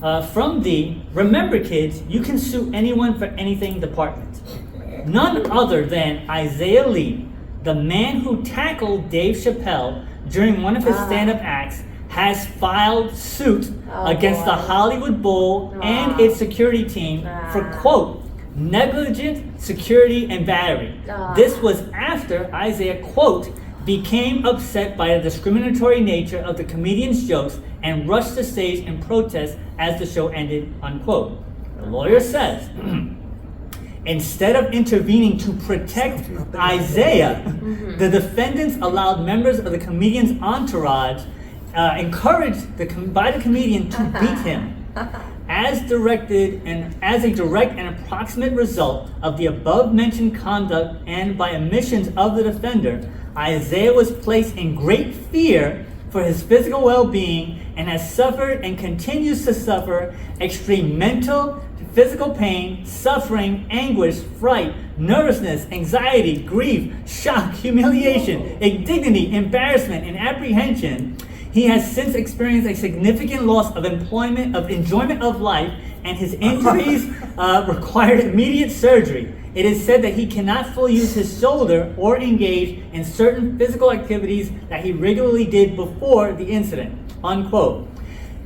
from the Remember Kids, You Can Sue Anyone for Anything department. None other than Isaiah Lee, the man who tackled Dave Chappelle during one of his stand-up acts, has filed suit against the Hollywood Bowl and its security team for, quote, negligent security and battery. This was after Isaiah, quote, became upset by the discriminatory nature of the comedian's jokes and rushed the stage in protest as the show ended, unquote. The lawyer says, instead of intervening to protect Isaiah, the defendants allowed members of the comedian's entourage, encouraged by the comedian to beat him. As directed and as a direct and approximate result of the above-mentioned conduct and by omissions of the defender, Isaiah was placed in great fear for his physical well-being and has suffered and continues to suffer extreme mental, physical pain, suffering, anguish, fright, nervousness, anxiety, grief, shock, humiliation, indignity, embarrassment, and apprehension. He has since experienced a significant loss of enjoyment of life, and his injuries required immediate surgery. It is said that he cannot fully use his shoulder or engage in certain physical activities that he regularly did before the incident, unquote.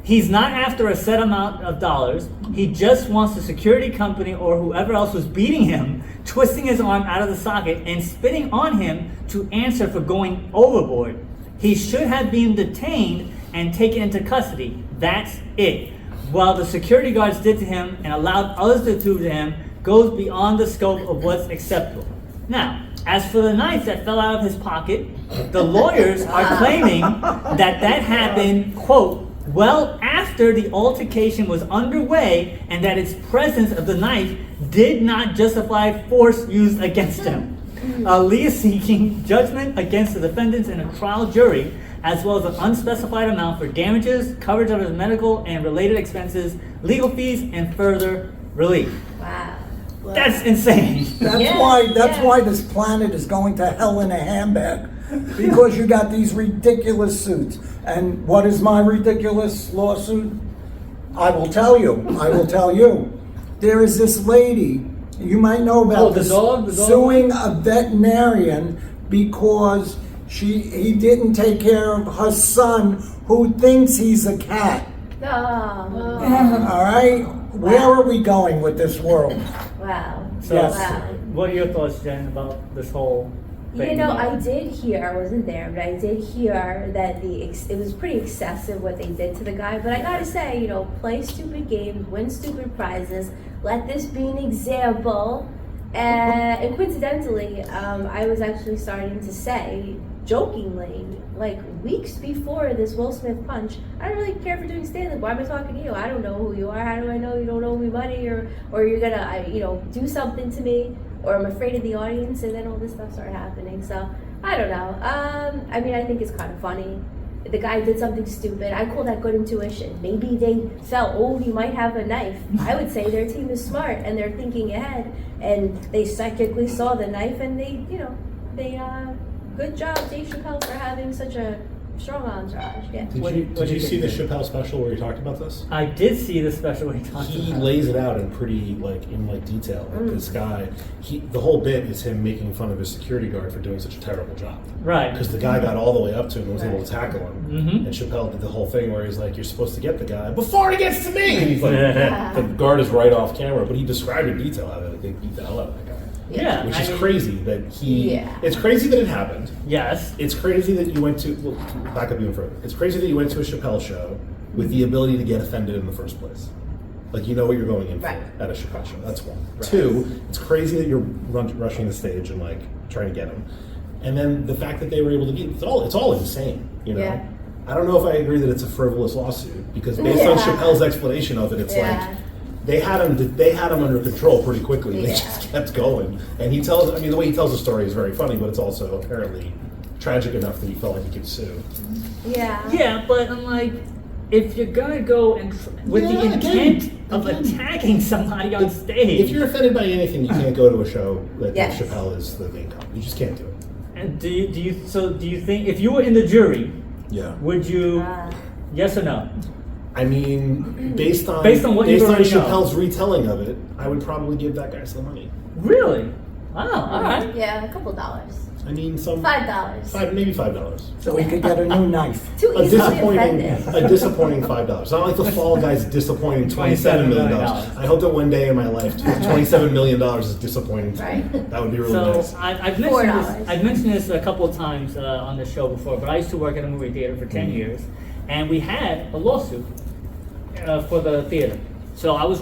He's not after a set amount of dollars. He just wants the security company or whoever else was beating him, twisting his arm out of the socket and spitting on him to answer for going overboard. He should have been detained and taken into custody. That's it. What the security guards did to him and allowed others to do to him goes beyond the scope of what's acceptable. Now, as for the knife that fell out of his pocket, the lawyers are claiming that happened, quote, well after the altercation was underway and that its presence of the knife did not justify force used against him. Lee is seeking judgment against the defendants in a trial jury, as well as an unspecified amount for damages, coverage of his medical and related expenses, legal fees, and further relief. Wow. That's insane. That's why this planet is going to hell in a handbag. Because you got these ridiculous suits. And what is my ridiculous lawsuit? I will tell you. There is this lady, you might know about the dog? suing a veterinarian because he didn't take care of her son who thinks he's a cat. All right? Where are we going with this world? Wow. So, what are your thoughts, Jen, about this whole thing? You know, I did hear, I wasn't there, but I did hear that it was pretty excessive what they did to the guy. But I gotta say, you know, play stupid games, win stupid prizes, let this be an example. And coincidentally, I was actually starting to say, jokingly, like weeks before this Will Smith punch, I don't really care for doing stand-up. Why am I talking to you? I don't know who you are. How do I know you don't owe me money or you're gonna, do something to me, or I'm afraid of the audience, and then all this stuff started happening. So I don't know. I mean, I think it's kind of funny. The guy did something stupid. I call that good intuition. Maybe they felt, oh, he might have a knife. I would say their team is smart and they're thinking ahead, and they psychically saw the knife, and they good job, Dave Chappelle, for having such a strong entourage. Yeah. Did you see the Chappelle special where he talked about this? I did see the special where he talked about it. He lays it out in pretty detail. Like this guy, the whole bit is him making fun of his security guard for doing such a terrible job. Right. Because the guy got all the way up to him and was able to tackle him. Mm-hmm. And Chappelle did the whole thing where he's like, "You're supposed to get the guy before he gets to me." And he's like, the guard is right off camera, but he described in detail how they beat the hell out of that guy. Yeah, which is crazy that it's crazy that it happened. Yes. It's crazy that you went to, back up even further. It's crazy that you went to a Chappelle show with the ability to get offended in the first place. Like, you know what you're going in for at a Chappelle show. That's one. Right. Two, it's crazy that you're rushing the stage and trying to get him. And then the fact that they were able to get, it's all insane, you know? Yeah. I don't know if I agree that it's a frivolous lawsuit, because based on Chappelle's explanation of it, it's they had him under control pretty quickly. They just kept going. And the way he tells the story is very funny, but it's also apparently tragic enough that he felt like he could sue. Yeah. Yeah, but I'm like, if you're gonna go and with the intent of attacking somebody on stage. If you're offended by anything, you can't go to a show that Chappelle is the main comic. You just can't do it. And do you think if you were in the jury, would you yes or no? I mean, based on what you already know. Chappelle's retelling of it, I would probably give that guy some money. Really? Wow. All right. Yeah, a couple dollars. I mean, $5. maybe $5. So he could get a new knife. Too A easily offended. disappointing $5. Not like the Fall Guy's disappointing $27 million. I hope that one day in my life, $27 million is disappointing. Right. That would be really So nice. I've mentioned this a couple of times on the show before, but I used to work at a movie theater for 10 years, and we had a lawsuit for the theater. So I was